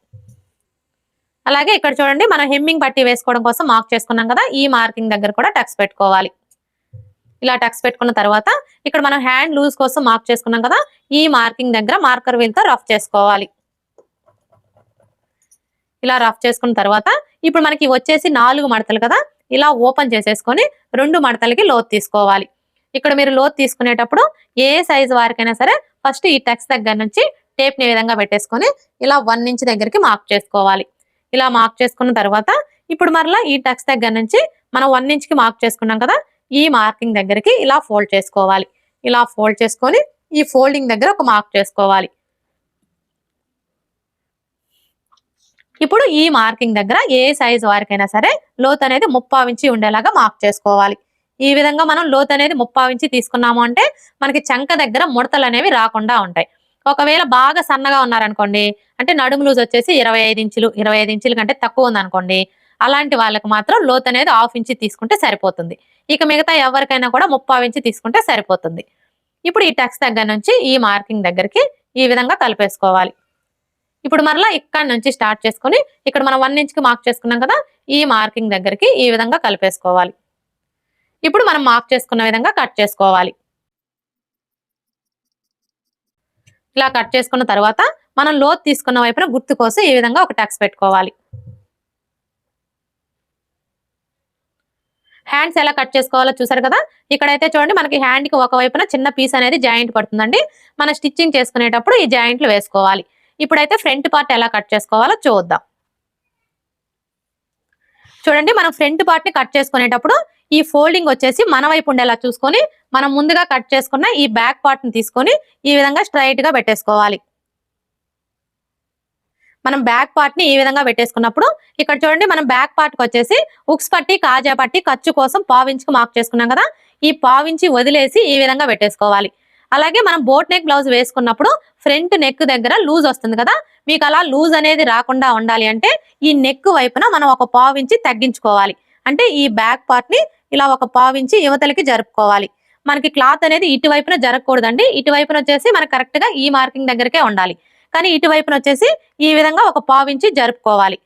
A: అలాగే ఇక్కడ చూడండి మనం హెమ్మింగ్ పట్టీ వేసుకోవడం కోసం మార్క్ చేసుకున్నాం కదా, ఈ మార్కింగ్ దగ్గర కూడా టక్స్ పెట్టుకోవాలి. ఇలా టక్స్ పెట్టుకున్న తర్వాత ఇక్కడ మనం హ్యాండ్ లూజ్ కోసం మార్క్ చేసుకున్నాం కదా, ఈ మార్కింగ్ దగ్గర మార్కర్ వీల్ తో రఫ్ చేసుకోవాలి. ఇలా రఫ్ చేసుకున్న తర్వాత ఇప్పుడు మనకి వచ్చేసి 4 మడతలు కదా, ఇలా ఓపెన్ చేసేసుకొని 2 మడతలకి లోతు తీసుకోవాలి. ఇక్కడ మీరు లోతు తీసుకునేటప్పుడు ఏ సైజు వారికైనా సరే ఫస్ట్ ఈ టక్స్ దగ్గర నుంచి టేప్ ని విధంగా పెట్టేసుకొని ఇలా 1 ఇంచ్ దగ్గరికి మార్క్ చేసుకోవాలి. ఇలా మార్క్ చేసుకున్న తర్వాత ఇప్పుడు మరలా ఈ టక్స్ దగ్గర నుంచి మనం 1 ఇంచ్ కి మార్క్ చేసుకున్నాం కదా, ఈ మార్కింగ్ దగ్గరికి ఇలా ఫోల్డ్ చేసుకోవాలి. ఇలా ఫోల్డ్ చేసుకొని ఈ ఫోల్డింగ్ దగ్గర ఒక మార్క్ చేసుకోవాలి. ఇప్పుడు ఈ మార్కింగ్ దగ్గర ఏ సైజ్ వారికైనా సరే లోత్ అనేది 3/4 ఇంచ్ ఉండేలాగా మార్క్ చేసుకోవాలి. ఈ విధంగా మనం లోత్ అనేది 3/4 ఇంచ్ తీసుకున్నాము అంటే మనకి చంక దగ్గర ముడతలు అనేవి రాకుండా ఉంటాయి. ఒకవేళ బాగా సన్నగా ఉన్నారనుకోండి, అంటే నడుము లూజ్ వచ్చేసి 25 ఇంచులు 25 ఇంచుల కంటే తక్కువ ఉందనుకోండి, అలాంటి వాళ్ళకి మాత్రం లోత్ అనేది 1/2 ఇంచ్ తీసుకుంటే సరిపోతుంది. ఇక మిగతా ఎవరికైనా కూడా 3/4 ఇంచ్ తీసుకుంటే సరిపోతుంది. ఇప్పుడు ఈ టక్స్ దగ్గర నుంచి ఈ మార్కింగ్ దగ్గరికి ఈ విధంగా కలిపేసుకోవాలి. ఇప్పుడు మరలా ఇక్కడ నుంచి స్టార్ట్ చేసుకొని ఇక్కడ మనం 1 ఇంచ్కి మార్క్ చేసుకున్నాం కదా, ఈ మార్కింగ్ దగ్గరికి ఈ విధంగా కలిపేసుకోవాలి. ఇప్పుడు మనం మార్క్ చేసుకున్న విధంగా కట్ చేసుకోవాలి. ఇలా కట్ చేసుకున్న తర్వాత మనం లోతు తీసుకున్న వైపున గుర్తు కోసం ఈ విధంగా ఒక టక్స్ పెట్టుకోవాలి. హ్యాండ్స్ ఎలా కట్ చేసుకోవాలో చూసారు కదా. ఇక్కడైతే చూడండి మనకి హ్యాండ్ కి ఒక వైపున చిన్న పీస్ అనేది జాయింట్ పడుతుందండి. మనం స్టిచ్చింగ్ చేసుకునేటప్పుడు ఈ జాయింట్లు వేసుకోవాలి. ఇప్పుడైతే ఫ్రంట్ పార్ట్ ఎలా కట్ చేసుకోవాలో చూద్దాం. చూడండి మనం ఫ్రంట్ పార్ట్ ని కట్ చేసుకునేటప్పుడు ఈ ఫోల్డింగ్ వచ్చేసి మన వైపు ఉండేలా చూసుకొని మనం ముందుగా కట్ చేసుకున్న ఈ బ్యాక్ పార్ట్ ని తీసుకొని ఈ విధంగా స్ట్రైట్ గా పెట్టేసుకోవాలి. మనం బ్యాక్ పార్ట్ ని ఈ విధంగా పెట్టేసుకున్నప్పుడు ఇక్కడ చూడండి మనం బ్యాక్ పార్ట్ కి వచ్చేసి ఉక్స్ పట్టి, కాజా పట్టి, ఖర్చు కోసం పావించుకు మార్క్ చేసుకున్నాం కదా, ఈ పావించి వదిలేసి ఈ విధంగా పెట్టేసుకోవాలి. అలాగే మనం బోట్ నెక్ బ్లౌజ్ వేసుకున్నప్పుడు ఫ్రంట్ నెక్ దగ్గర లూజ్ వస్తుంది కదా, మీకు అలా లూజ్ అనేది రాకుండా ఉండాలి అంటే ఈ నెక్ వైపున మనం ఒక పావించి తగ్గించుకోవాలి. అంటే ఈ బ్యాక్ పార్ట్ ని ఇలా ఒక పావించి యువతలకి జరుపుకోవాలి. మనకి క్లాత్ అనేది ఇటువైపున జరగకూడదండి. ఇటువైపున వచ్చేసి మనకి కరెక్ట్ గా ఈ మార్కింగ్ దగ్గరకే ఉండాలి. కానీ ఇటువైపున వచ్చేసి ఈ విధంగా ఒక పావించి జరుపుకోవాలి.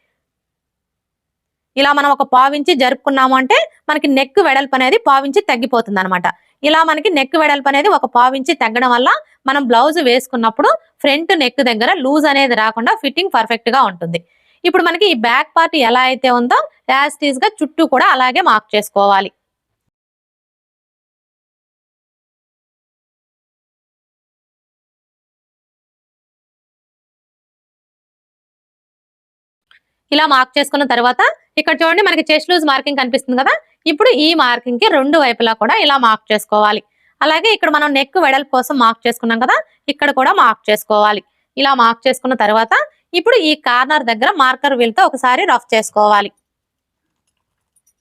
A: ఇలా మనం ఒక పావించి జరుపుకున్నాము అంటే మనకి నెక్ వెడల్పు అనేది పావించి తగ్గిపోతుంది అనమాట. ఇలా మనకి నెక్ వెడల్పు అనేది ఒక పావించి తగ్గడం వల్ల మనం బ్లౌజ్ వేసుకున్నప్పుడు ఫ్రంట్ నెక్ దగ్గర లూజ్ అనేది రాకుండా ఫిట్టింగ్ పర్ఫెక్ట్ గా ఉంటుంది. ఇప్పుడు మనకి ఈ బ్యాక్ పార్ట్ ఎలా అయితే ఉందో యాజ్ ఇట్ ఈజ్ గా చుట్టూ కూడా అలాగే మార్క్ చేసుకోవాలి. ఇలా మార్క్ చేసుకున్న తర్వాత ఇక్కడ చూడండి మనకి చెస్ట్ లూజ్ మార్కింగ్ కనిపిస్తుంది కదా, ఇప్పుడు ఈ మార్కింగ్ కి రెండు వైపులా కూడా ఇలా మార్క్ చేసుకోవాలి. అలాగే ఇక్కడ మనం నెక్ వెడల్పు కోసం మార్క్ చేసుకున్నాం కదా, ఇక్కడ కూడా మార్క్ చేసుకోవాలి. ఇలా మార్క్ చేసుకున్న తర్వాత ఇప్పుడు ఈ కార్నర్ దగ్గర మార్కర్ వీల్ తో ఒకసారి రఫ్ చేసుకోవాలి.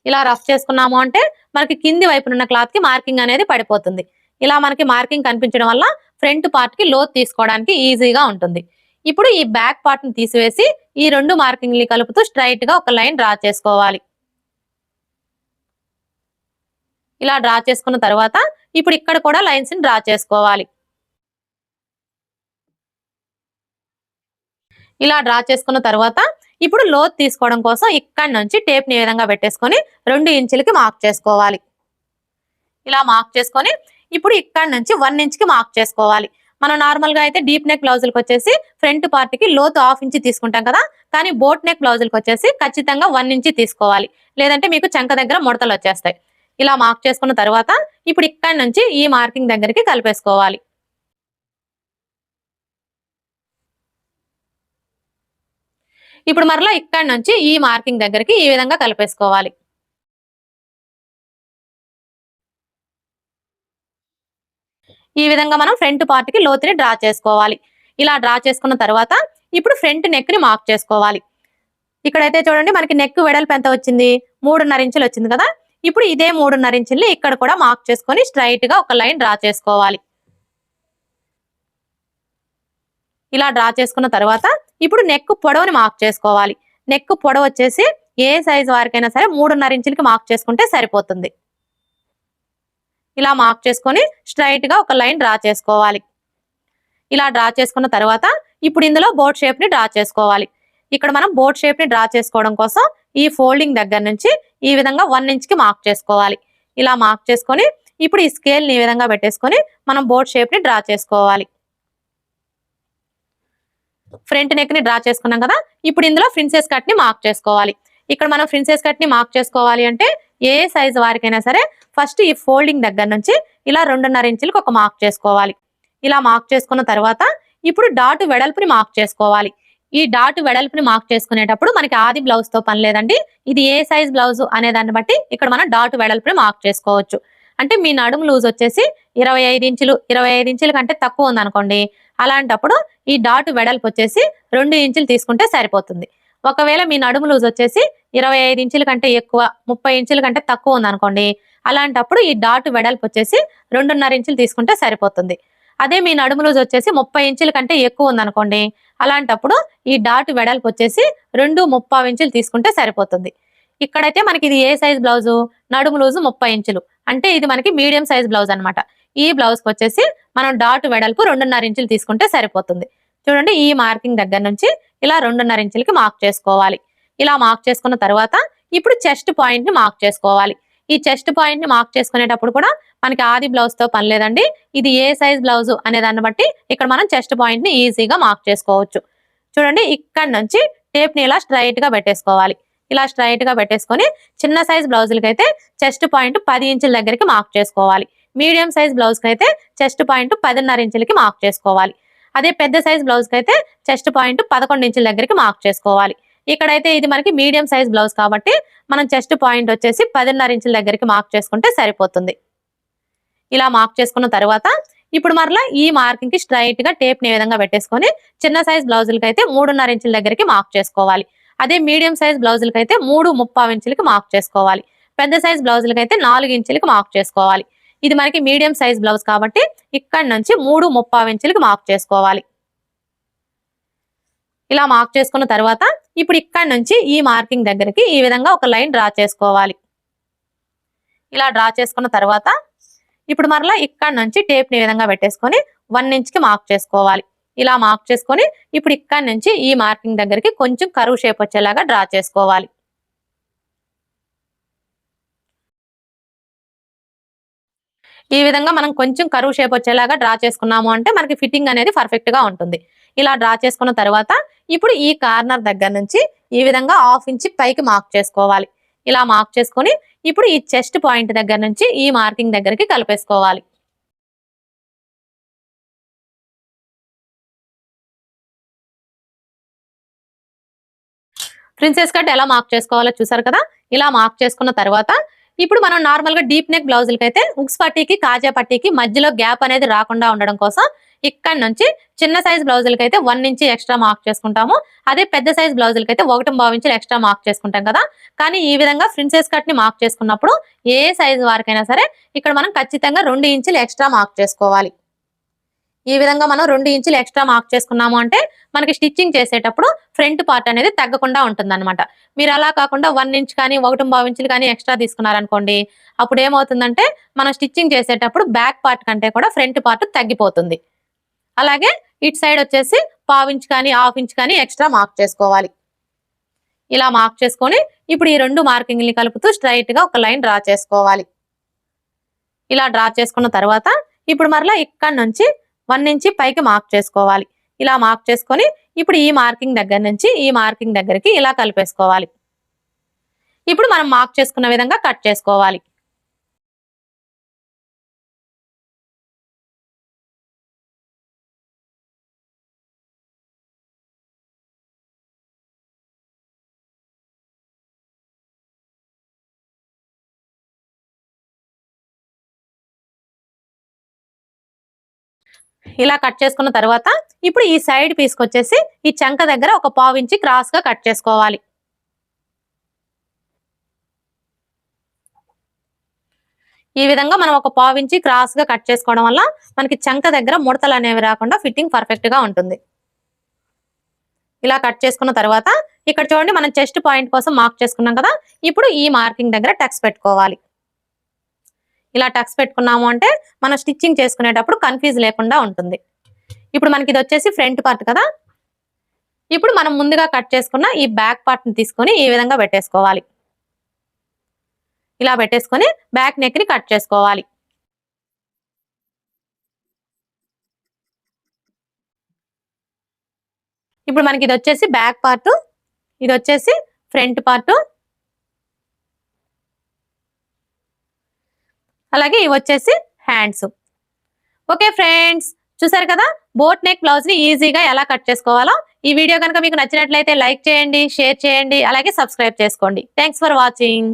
A: ఇలా రఫ్ చేసుకున్నాము అంటే మనకి కింది వైపునున్న క్లాత్ కి మార్కింగ్ అనేది పడిపోతుంది. ఇలా మనకి మార్కింగ్ కనిపించడం వల్ల ఫ్రంట్ పార్ట్ కి లోతు తీసుకోవడానికి ఈజీగా ఉంటుంది. ఇప్పుడు ఈ బ్యాక్ పార్ట్ ని తీసివేసి ఈ రెండు మార్కింగ్ ని కలుపుతూ స్ట్రైట్ గా ఒక లైన్ డ్రా చేసుకోవాలి. ఇలా డ్రా చేసుకున్న తర్వాత ఇప్పుడు ఇక్కడ కూడా లైన్స్ ని డ్రా చేసుకోవాలి. ఇలా డ్రా చేసుకున్న తర్వాత ఇప్పుడు లోతు తీసుకోవడం కోసం ఇక్కడ నుంచి టేప్ ని ఈ విధంగా పెట్టేసుకొని 2 ఇంచులకి మార్క్ చేసుకోవాలి. ఇలా మార్క్ చేసుకొని ఇప్పుడు ఇక్కడ నుంచి 1 ఇంచ్ కి మార్క్ చేసుకోవాలి. మనం నార్మల్ గా అయితే డీప్ నెక్ బ్లౌజులకు వచ్చేసి ఫ్రంట్ పార్ట్ కి లోతు 1/2 ఇంచ్ తీసుకుంటాం కదా, కానీ బోట్ నెక్ బ్లౌజులకు వచ్చేసి ఖచ్చితంగా 1 ఇంచ్ తీసుకోవాలి. లేదంటే మీకు చంక దగ్గర ముడతలు వచ్చేస్తాయి. ఇలా మార్క్ చేసుకున్న తర్వాత ఇప్పుడు ఇక్కడ నుంచి ఈ మార్కింగ్ దగ్గరికి కలిపేసుకోవాలి. ఇప్పుడు మరలా ఇక్కడ నుంచి ఈ మార్కింగ్ దగ్గరికి ఈ విధంగా కలిపేసుకోవాలి. ఈ విధంగా మనం ఫ్రంట్ పార్ట్ కి లోతుని డ్రా చేసుకోవాలి. ఇలా డ్రా చేసుకున్న తర్వాత ఇప్పుడు ఫ్రంట్ నెక్ ని మార్క్ చేసుకోవాలి. ఇక్కడైతే చూడండి మనకి నెక్ వెడల్పు ఎంత వచ్చింది, 3.5 ఇంచులు వచ్చింది కదా. ఇప్పుడు ఇదే 3.5 ఇంచుల్ని ఇక్కడ కూడా మార్క్ చేసుకొని స్ట్రైట్ గా ఒక లైన్ డ్రా చేసుకోవాలి. ఇలా డ్రా చేసుకున్న తర్వాత ఇప్పుడు నెక్ పొడవుని మార్క్ చేసుకోవాలి. నెక్ పొడవు వచ్చేసి ఏ సైజు వారికైనా సరే 3.5 ఇంచులకి మార్క్ చేసుకుంటే సరిపోతుంది. ఇలా మార్క్ చేసుకొని స్ట్రైట్ గా ఒక లైన్ డ్రా చేసుకోవాలి. ఇలా డ్రా చేసుకున్న తర్వాత ఇప్పుడు ఇందులో బోట్ షేప్ ని డ్రా చేసుకోవాలి. ఇక్కడ మనం బోట్ షేప్ ని డ్రా చేసుకోవడం కోసం ఈ ఫోల్డింగ్ దగ్గర నుంచి ఈ విధంగా 1 ఇంచ్ కి మార్క్ చేసుకోవాలి. ఇలా మార్క్ చేసుకొని ఇప్పుడు ఈ స్కేల్ ని ఈ విధంగా పెట్టేసుకొని మనం బోట్ షేప్ ని డ్రా చేసుకోవాలి. ఫ్రంట్ నెక్ ని డ్రా చేసుకున్నాం కదా, ఇప్పుడు ఇందులో ప్రిన్సెస్ కట్ ని మార్క్ చేసుకోవాలి. ఇక్కడ మనం ప్రిన్సెస్ కట్ ని మార్క్ చేసుకోవాలి అంటే ఏ సైజు వారికైనా సరే ఫస్ట్ ఈ ఫోల్డింగ్ దగ్గర నుంచి ఇలా 2.5 ఇంచులకు ఒక మార్క్ చేసుకోవాలి. ఇలా మార్క్ చేసుకున్న తర్వాత ఇప్పుడు డాట్ వెడల్పుని మార్క్ చేసుకోవాలి. ఈ డాట్ వెడల్పుని మార్క్ చేసుకునేటప్పుడు మనకి ఆది బ్లౌజ్ తో పని లేదండి. ఇది ఏ సైజ్ బ్లౌజ్ అనే దాన్ని బట్టి ఇక్కడ మనం డాట్ వెడల్పుని మార్క్ చేసుకోవచ్చు. అంటే మీ నడుము లూజ్ వచ్చేసి 25 ఇంచులు, 25 ఇంచుల కంటే తక్కువ ఉందనుకోండి, అలాంటప్పుడు ఈ డాట్ వెడల్పు వచ్చేసి 2 ఇంచులు తీసుకుంటే సరిపోతుంది. ఒకవేళ మీ నడుము లూజ్ వచ్చేసి 25 ఇంచుల కంటే ఎక్కువ, 30 ఇంచుల కంటే తక్కువ ఉందనుకోండి, అలాంటప్పుడు ఈ డాట్ వెడల్పు వచ్చేసి 2.5 ఇంచులు తీసుకుంటే సరిపోతుంది. అదే మీ నడుము లూజ్ వచ్చేసి 30 ఇంచుల కంటే ఎక్కువ ఉందనుకోండి, అలాంటప్పుడు ఈ డాట్ వెడల్పు వచ్చేసి 2.35 ఇంచులు తీసుకుంటే సరిపోతుంది. ఇక్కడైతే మనకి ఇది ఏ సైజ్ బ్లౌజు, నడుము లూజు 30 ఇంచులు, అంటే ఇది మనకి మీడియం సైజ్ బ్లౌజ్ అనమాట. ఈ బ్లౌజ్ కి వచ్చేసి మనం డాట్ వెడల్పు 2.5 ఇంచులు తీసుకుంటే సరిపోతుంది. చూడండి, ఈ మార్కింగ్ దగ్గర నుంచి ఇలా 2.5 ఇంచులకి మార్క్ చేసుకోవాలి. ఇలా మార్క్ చేసుకున్న తర్వాత ఇప్పుడు చెస్ట్ పాయింట్ ని మార్క్ చేసుకోవాలి. ఈ చెస్ట్ పాయింట్ ని మార్క్ చేసుకునేటప్పుడు కూడా మనకి ఆది బ్లౌజ్ తో పని లేదండి. ఇది ఏ సైజ్ బ్లౌజ్ అనే దాన్ని బట్టి ఇక్కడ మనం చెస్ట్ పాయింట్ ని ఈజీగా మార్క్ చేసుకోవచ్చు. చూడండి, ఇక్కడ నుంచి టేప్ ని ఇలా స్ట్రైట్ గా పెట్టేసుకోవాలి. ఇలా స్ట్రైట్ గా పెట్టేసుకొని చిన్న సైజ్ బ్లౌజులకి అయితే చెస్ట్ పాయింట్ 10 ఇంచుల దగ్గరికి మార్క్ చేసుకోవాలి. మీడియం సైజ్ బ్లౌజ్ కి అయితే చెస్ట్ పాయింట్ 10.5 ఇంచులకి మార్క్ చేసుకోవాలి. అదే పెద్ద సైజ్ బ్లౌజ్ కి అయితే చెస్ట్ పాయింట్ 11 ఇంచుల దగ్గరికి మార్క్ చేసుకోవాలి. ఇక్కడైతే ఇది మనకి మీడియం సైజ్ బ్లౌజ్ కాబట్టి మనం చెస్ట్ పాయింట్ వచ్చేసి 10.5 ఇంచుల దగ్గరికి మార్క్ చేసుకుంటే సరిపోతుంది. ఇలా మార్క్ చేసుకున్న తర్వాత ఇప్పుడు మరలా ఈ మార్కింగ్ కి స్ట్రైట్ గా టేప్ ని విధంగా పెట్టేసుకొని చిన్న సైజ్ బ్లౌజులకి అయితే 3.5 ఇంచుల దగ్గరికి మార్క్ చేసుకోవాలి. అదే మీడియం సైజ్ బ్లౌజులకి అయితే 3.25 ఇంచులకి మార్క్ చేసుకోవాలి. పెద్ద సైజ్ బ్లౌజులకి అయితే 4 ఇంచులకి మార్క్ చేసుకోవాలి. ఇది మనకి మీడియం సైజ్ బ్లౌజ్ కాబట్టి ఇక్కడ నుంచి 3.25 ఇంచులకి మార్క్ చేసుకోవాలి. ఇలా మార్క్ చేసుకున్న తర్వాత ఇప్పుడు ఇక్కడ నుంచి ఈ మార్కింగ్ దగ్గరికి ఈ విధంగా ఒక లైన్ డ్రా చేసుకోవాలి. ఇలా డ్రా చేసుకున్న తర్వాత ఇప్పుడు మరలా ఇక్కడ నుంచి టేప్ ని విధంగా పెట్టేసుకొని 1 ఇంచ్కి మార్క్ చేసుకోవాలి. ఇలా మార్క్ చేసుకొని ఇప్పుడు ఇక్కడ నుంచి ఈ మార్కింగ్ దగ్గరికి కొంచెం కర్వ్ షేప్ వచ్చేలాగా డ్రా చేసుకోవాలి. ఈ విధంగా మనం కొంచెం కర్వ్ షేప్ వచ్చేలాగా డ్రా చేసుకున్నాము అంటే మనకి ఫిట్టింగ్ అనేది పర్ఫెక్ట్ గా ఉంటుంది. ఇలా డ్రా చేసుకున్న తర్వాత ఇప్పుడు ఈ కార్నర్ దగ్గర నుంచి ఈ విధంగా 1/2 ఇంచ్ పైకి మార్క్ చేసుకోవాలి. ఇలా మార్క్ చేసుకొని ఇప్పుడు ఈ చెస్ట్ పాయింట్ దగ్గర నుంచి ఈ మార్కింగ్ దగ్గరికి కలిపేసుకోవాలి. ప్రిన్సెస్ కట్ ఎలా మార్క్ చేసుకోవాలో చూసారు కదా. ఇలా మార్క్ చేసుకున్న తర్వాత ఇప్పుడు మనం నార్మల్ గా డీప్ నెక్ బ్లౌజులకి అయితే ఉక్స్ పట్టీకి కాజా పట్టీకి మధ్యలో గ్యాప్ అనేది రాకుండా ఉండడం కోసం ఇక్కడ నుంచి చిన్న సైజ్ బ్లౌజులకి అయితే 1 ఇంచ్ ఎక్స్ట్రా మార్క్ చేసుకుంటాము. అదే పెద్ద సైజ్ బ్లౌజులకి అయితే 1.25 ఇంచులు ఎక్స్ట్రా మార్క్ చేసుకుంటాం కదా. కానీ ఈ విధంగా ప్రిన్సెస్ కట్ ని మార్క్ చేసుకున్నప్పుడు ఏ సైజ్ వారికైనా సరే ఇక్కడ మనం ఖచ్చితంగా 2 ఇంచులు ఎక్స్ట్రా మార్క్ చేసుకోవాలి. ఈ విధంగా మనం 2 ఇంచులు ఎక్స్ట్రా మార్క్ చేసుకున్నాము అంటే మనకి స్టిచ్చింగ్ చేసేటప్పుడు ఫ్రంట్ పార్ట్ అనేది తగ్గకుండా ఉంటుందన్నమాట. మీరు అలా కాకుండా 1 ఇంచ్ కానీ 1.25 ఇంచులు కానీ ఎక్స్ట్రా తీసుకున్నారనుకోండి, అప్పుడు ఏమవుతుందంటే మనం స్టిచ్చింగ్ చేసేటప్పుడు బ్యాక్ పార్ట్ కంటే కూడా ఫ్రంట్ పార్ట్ తగ్గిపోతుంది. అలాగే ఇటు సైడ్ వచ్చేసి 1/2 ఇంచ్ కానీ 1/2 ఇంచ్ కానీ ఎక్స్ట్రా మార్క్ చేసుకోవాలి. ఇలా మార్క్ చేసుకొని ఇప్పుడు ఈ 2 మార్కింగ్ని కలుపుతూ స్ట్రైట్ గా ఒక లైన్ డ్రా చేసుకోవాలి. ఇలా డ్రా చేసుకున్న తర్వాత ఇప్పుడు మరలా ఇక్కడ నుంచి 1 ఇంచ్ పైకి మార్క్ చేసుకోవాలి. ఇలా మార్క్ చేసుకొని ఇప్పుడు ఈ మార్కింగ్ దగ్గర నుంచి ఈ మార్కింగ్ దగ్గరికి ఇలా కలిపేసుకోవాలి. ఇప్పుడు మనం మార్క్ చేసుకున్న విధంగా కట్ చేసుకోవాలి. ఇలా కట్ చేసుకున్న తర్వాత ఇప్పుడు ఈ సైడ్ పీస్కి వచ్చేసి ఈ చంక దగ్గర ఒక 1/2 ఇంచ్ క్రాస్ గా కట్ చేసుకోవాలి. ఈ విధంగా మనం ఒక 1/2 ఇంచ్ క్రాస్ గా కట్ చేసుకోవడం వల్ల మనకి చంక దగ్గర ముడతలు అనేవి రాకుండా ఫిట్టింగ్ పర్ఫెక్ట్ గా ఉంటుంది. ఇలా కట్ చేసుకున్న తర్వాత ఇక్కడ చూడండి, మనం చెస్ట్ పాయింట్ కోసం మార్క్ చేసుకున్నాం కదా. ఇప్పుడు ఈ మార్కింగ్ దగ్గర టక్స్ పెట్టుకోవాలి. ఇలా టక్స్ పెట్టుకున్నాము అంటే మనం స్టిచ్చింగ్ చేసుకునేటప్పుడు కన్ఫ్యూజ్ లేకుండా ఉంటుంది. ఇప్పుడు మనకి ఇది వచ్చేసి ఫ్రంట్ పార్ట్ కదా. ఇప్పుడు మనం ముందుగా కట్ చేసుకున్న ఈ బ్యాక్ పార్ట్ ని తీసుకొని ఈ విధంగా పెట్టేసుకోవాలి. ఇలా పెట్టేసుకొని బ్యాక్ నెక్ ని కట్ చేసుకోవాలి. ఇప్పుడు మనకి ఇది వచ్చేసి బ్యాక్ పార్ట్, ఇది వచ్చేసి ఫ్రంట్ పార్ట్, అలాగే ఇవి వచ్చేసి హ్యాండ్స్. ఓకే ఫ్రెండ్స్, చూసారు కదా బోట్ నెక్ బ్లౌజ్ ని ఈజీగా ఎలా కట్ చేసుకోవాలో. ఈ వీడియో కనుక మీకు నచ్చినట్లయితే లైక్ చేయండి, షేర్ చేయండి, అలాగే సబ్స్క్రైబ్ చేసుకోండి. Thanks for watching.